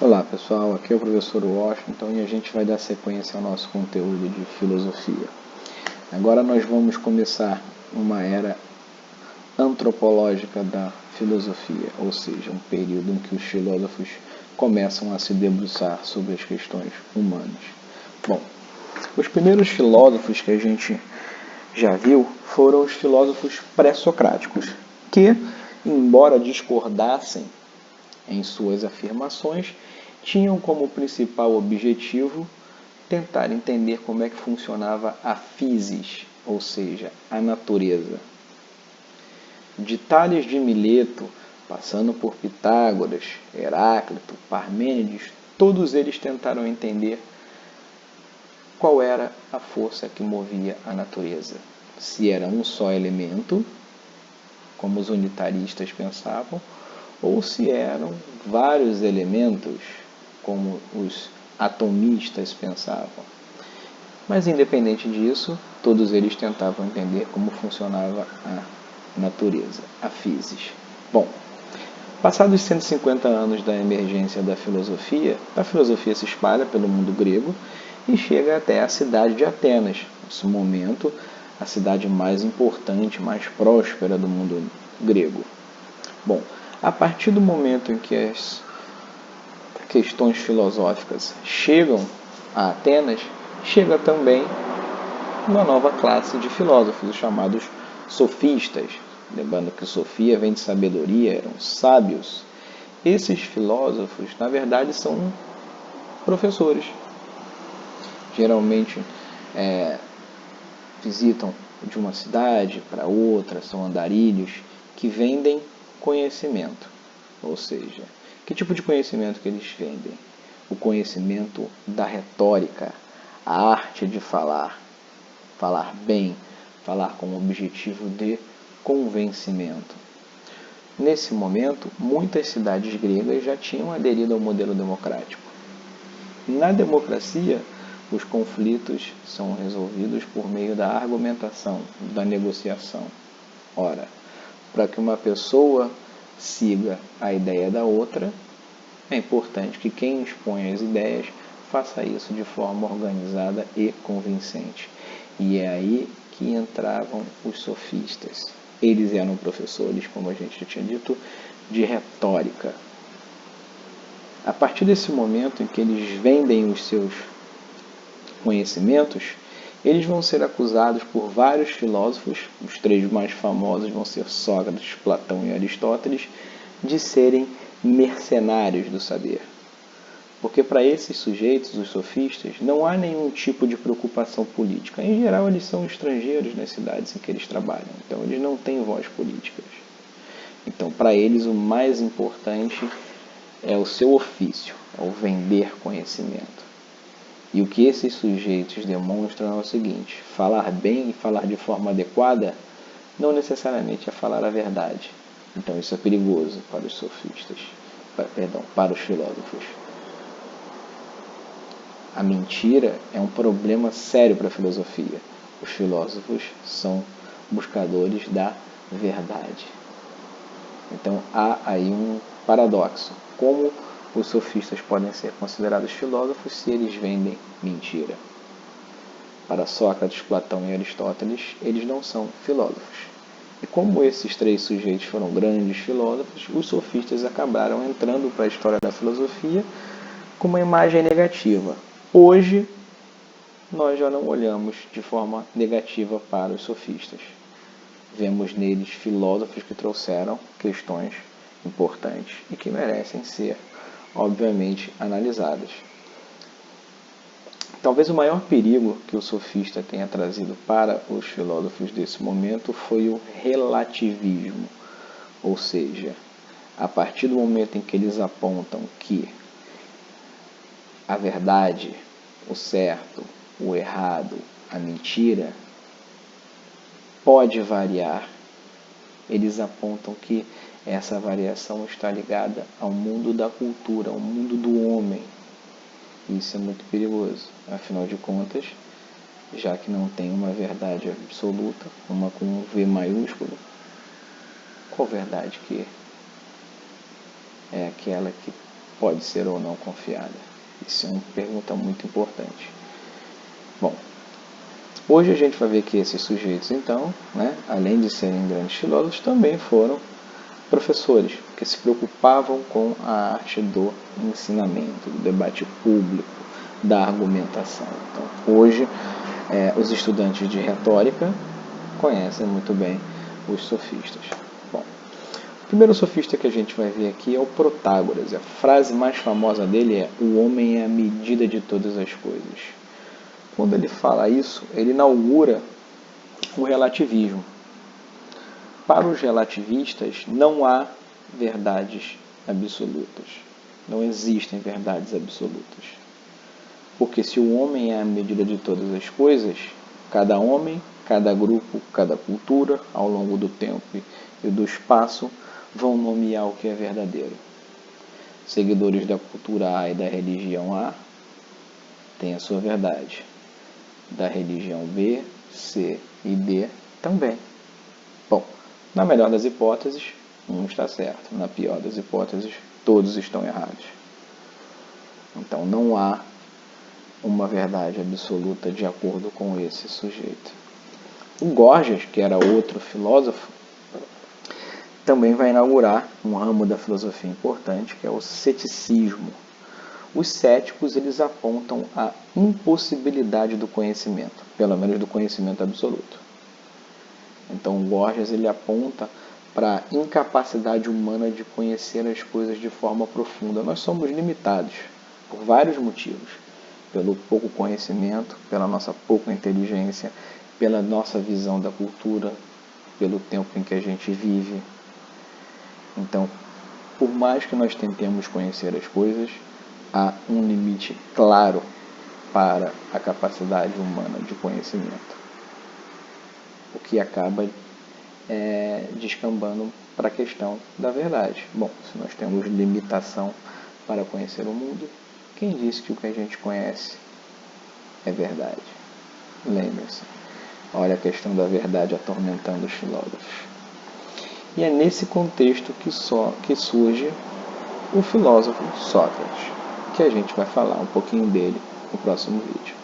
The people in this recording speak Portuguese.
Olá pessoal, aqui é o professor Washington e a gente vai dar sequência ao nosso conteúdo de filosofia. Agora nós vamos começar uma era antropológica da filosofia, ou seja, um período em que os filósofos começam a se debruçar sobre as questões humanas. Bom, os primeiros filósofos que a gente já viu foram os filósofos pré-socráticos, que, embora discordassem em suas afirmações, tinham como principal objetivo tentar entender como é que funcionava a physis, ou seja, a natureza. De Tales de Mileto, passando por Pitágoras, Heráclito, Parmênides, todos eles tentaram entender qual era a força que movia a natureza. Se era um só elemento, como os unitaristas pensavam, ou se eram vários elementos, como os atomistas pensavam. Mas, independente disso, todos eles tentavam entender como funcionava a natureza, a physis. Bom, passados 150 anos da emergência da filosofia, a filosofia se espalha pelo mundo grego e chega até a cidade de Atenas, nesse momento a cidade mais importante, mais próspera do mundo grego. Bom, a partir do momento em que as questões filosóficas chegam a Atenas, chega também uma nova classe de filósofos, os chamados sofistas. Lembrando que sofia vem de sabedoria, eram sábios. Esses filósofos, na verdade, são professores. Geralmente visitam de uma cidade para outra, são andarilhos que vendem conhecimento. Ou seja, que tipo de conhecimento que eles vendem? O conhecimento da retórica, a arte de falar bem, falar com o objetivo de convencimento. Nesse momento, muitas cidades gregas já tinham aderido ao modelo democrático. Na democracia, os conflitos são resolvidos por meio da argumentação, da negociação. Ora, para que uma pessoa siga a ideia da outra, é importante que quem expõe as ideias faça isso de forma organizada e convincente. E é aí que entravam os sofistas. Eles eram professores, como a gente já tinha dito, de retórica. A partir desse momento em que eles vendem os seus conhecimentos, eles vão ser acusados por vários filósofos, os três mais famosos vão ser Sócrates, Platão e Aristóteles, de serem mercenários do saber. Porque para esses sujeitos, os sofistas, não há nenhum tipo de preocupação política. Em geral, eles são estrangeiros nas cidades em que eles trabalham, então eles não têm voz política. Então, para eles, o mais importante é o seu ofício, é o vender conhecimento. E o que esses sujeitos demonstram é o seguinte: falar bem e falar de forma adequada não necessariamente é falar a verdade. Então isso é perigoso para os sofistas, para os filósofos. A mentira é um problema sério para a filosofia. Os filósofos são buscadores da verdade. Então há aí um paradoxo. Como os sofistas podem ser considerados filósofos se eles vendem mentira? Para Sócrates, Platão e Aristóteles, eles não são filósofos. E como esses três sujeitos foram grandes filósofos, os sofistas acabaram entrando para a história da filosofia com uma imagem negativa. Hoje, nós já não olhamos de forma negativa para os sofistas. Vemos neles filósofos que trouxeram questões importantes e que merecem ser, obviamente, analisadas. Talvez o maior perigo que o sofista tenha trazido para os filósofos desse momento foi o relativismo, ou seja, a partir do momento em que eles apontam que a verdade, o certo, o errado, a mentira pode variar, eles apontam que essa variação está ligada ao mundo da cultura, ao mundo do homem. Isso é muito perigoso, afinal de contas, já que não tem uma verdade absoluta, uma com um V maiúsculo, qual verdade que é aquela que pode ser ou não confiada? Isso é uma pergunta muito importante. Bom, hoje a gente vai ver que esses sujeitos, então, além de serem grandes filósofos, também foram professores, que se preocupavam com a arte do ensinamento, do debate público, da argumentação. Então, hoje, os estudantes de retórica conhecem muito bem os sofistas. Bom, o primeiro sofista que a gente vai ver aqui é o Protágoras. A frase mais famosa dele é: o homem é a medida de todas as coisas. Quando ele fala isso, ele inaugura o relativismo. Para os relativistas, não há verdades absolutas. Não existem verdades absolutas. Porque se o homem é a medida de todas as coisas, cada homem, cada grupo, cada cultura, ao longo do tempo e do espaço, vão nomear o que é verdadeiro. Seguidores da cultura A e da religião A têm a sua verdade. Da religião B, C e D também. Bom, na melhor das hipóteses, um está certo. Na pior das hipóteses, todos estão errados. Então não há uma verdade absoluta de acordo com esse sujeito. O Gorgias, que era outro filósofo, também vai inaugurar um ramo da filosofia importante, que é o ceticismo. Os céticos, eles apontam a impossibilidade do conhecimento, pelo menos do conhecimento absoluto. Então, o Gorgias, ele aponta para a incapacidade humana de conhecer as coisas de forma profunda. Nós somos limitados por vários motivos. Pelo pouco conhecimento, pela nossa pouca inteligência, pela nossa visão da cultura, pelo tempo em que a gente vive. Então, por mais que nós tentemos conhecer as coisas, há um limite claro para a capacidade humana de conhecimento, o que acaba descambando para a questão da verdade. Bom, se nós temos limitação para conhecer o mundo, quem disse que o que a gente conhece é verdade? Lembre-se, olha a questão da verdade atormentando os filósofos. E é nesse contexto que surge o filósofo Sócrates, que a gente vai falar um pouquinho dele no próximo vídeo.